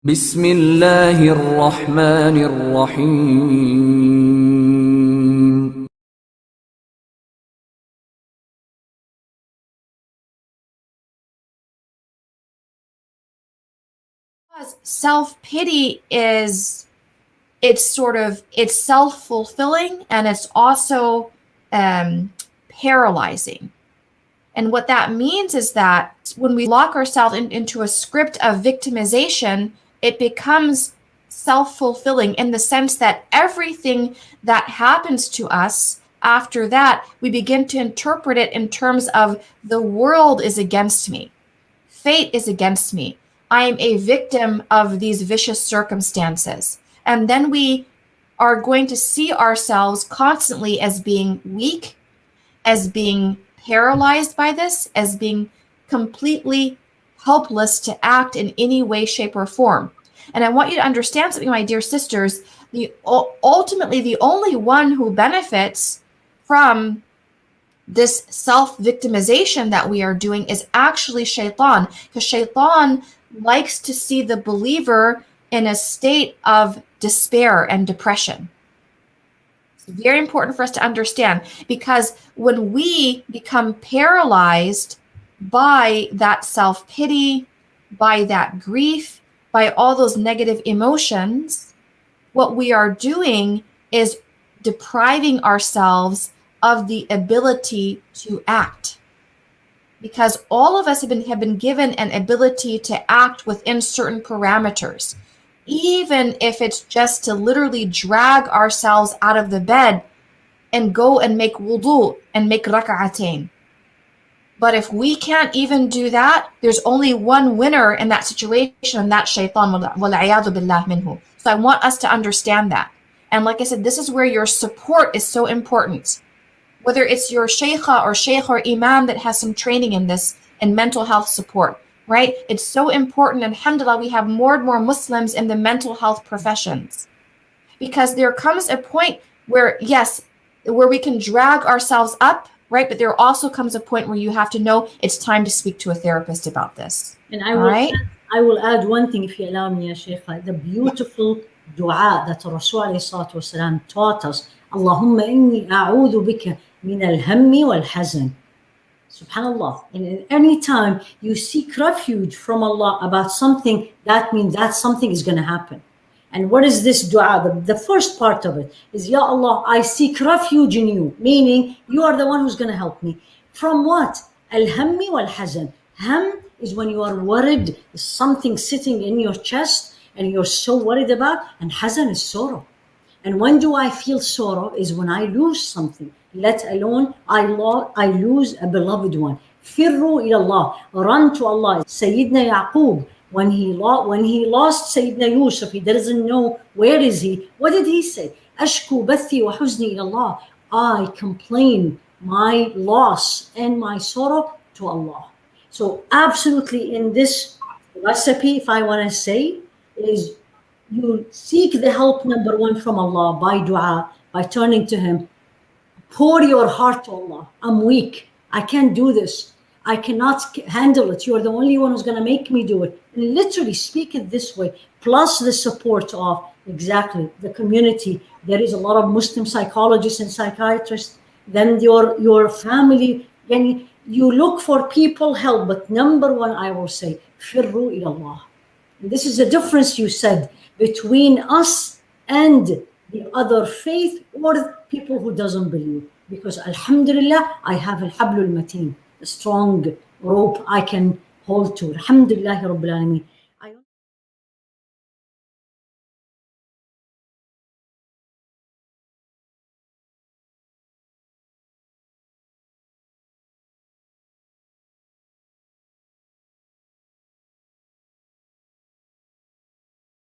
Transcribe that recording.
بسم الله الرحمن الرحيم. Self-pity it's self-fulfilling, and it's also paralyzing. And what that means is that when we lock ourselves into a script of victimization, it becomes self-fulfilling in the sense that everything that happens to us after that, we begin to interpret it in terms of the world is against me. Fate is against me. I am a victim of these vicious circumstances. And then we are going to see ourselves constantly as being weak, as being paralyzed by this, as being completely helpless to act in any way, shape, or form. And I want you to understand something, my dear sisters. Ultimately, the only one who benefits from this self-victimization that we are doing is actually Shaytan, because Shaytan likes to see the believer in a state of despair and depression. It's very important for us to understand, because when we become paralyzed by that self-pity, by that grief, by all those negative emotions, what we are doing is depriving ourselves of the ability to act. Because all of us have been given an ability to act within certain parameters, even if it's just to literally drag ourselves out of the bed and go and make wudu and make rak'atain. But if we can't even do that, there's only one winner in that situation, and that's Shaytan. Wal-'iyadhu billah minhu. So I want us to understand that. And like I said, this is where your support is so important. Whether it's your shaykha or shaykh or imam that has some training in this and mental health support, right? It's so important. And alhamdulillah, we have more and more Muslims in the mental health professions, because there comes a point where, yes, where we can drag ourselves up, right? But there also comes a point where you have to know it's time to speak to a therapist about this. And I will add one thing, if you allow me, Ya Shaykha, the beautiful dua that Rasul ﷺ taught us. Allahumma inni a'udhu bika min al-hammi wal-hazan. Subhanallah. And any time you seek refuge from Allah about something, that means that something is going to happen. And what is this dua? The first part of it is, Ya Allah, I seek refuge in you, meaning you are the one who's going to help me. From what? Al-hammi wal-hazan. Ham is when you are worried, something sitting in your chest and you're so worried about, and hazan is sorrow. And when do I feel sorrow? Is when I lose something, let alone I lose a beloved one. Firru ilallah, run to Allah. Sayyidina Yaqub, when he lost Sayyidina Yusuf, he doesn't know where is he. What did he say? Ashku bathi wa huzni ilallah. I complain my loss and my sorrow to Allah. So absolutely in this recipe, if I want to say, is you seek the help, number one, from Allah by dua, by turning to Him. Pour your heart to Allah. I'm weak. I can't do this. I cannot handle it. You're the only one who's going to make me do it. And literally speak it this way, plus the support of exactly the community. There is a lot of Muslim psychologists and psychiatrists. Then your family. And you look for people help. But number one, I will say, firru ilallah. This is the difference you said between us and the other faith or people who doesn't believe. Because alhamdulillah, I have al-hablul mateen, a strong rope I can hold to. Alhamdulillah Rabbil Alameen.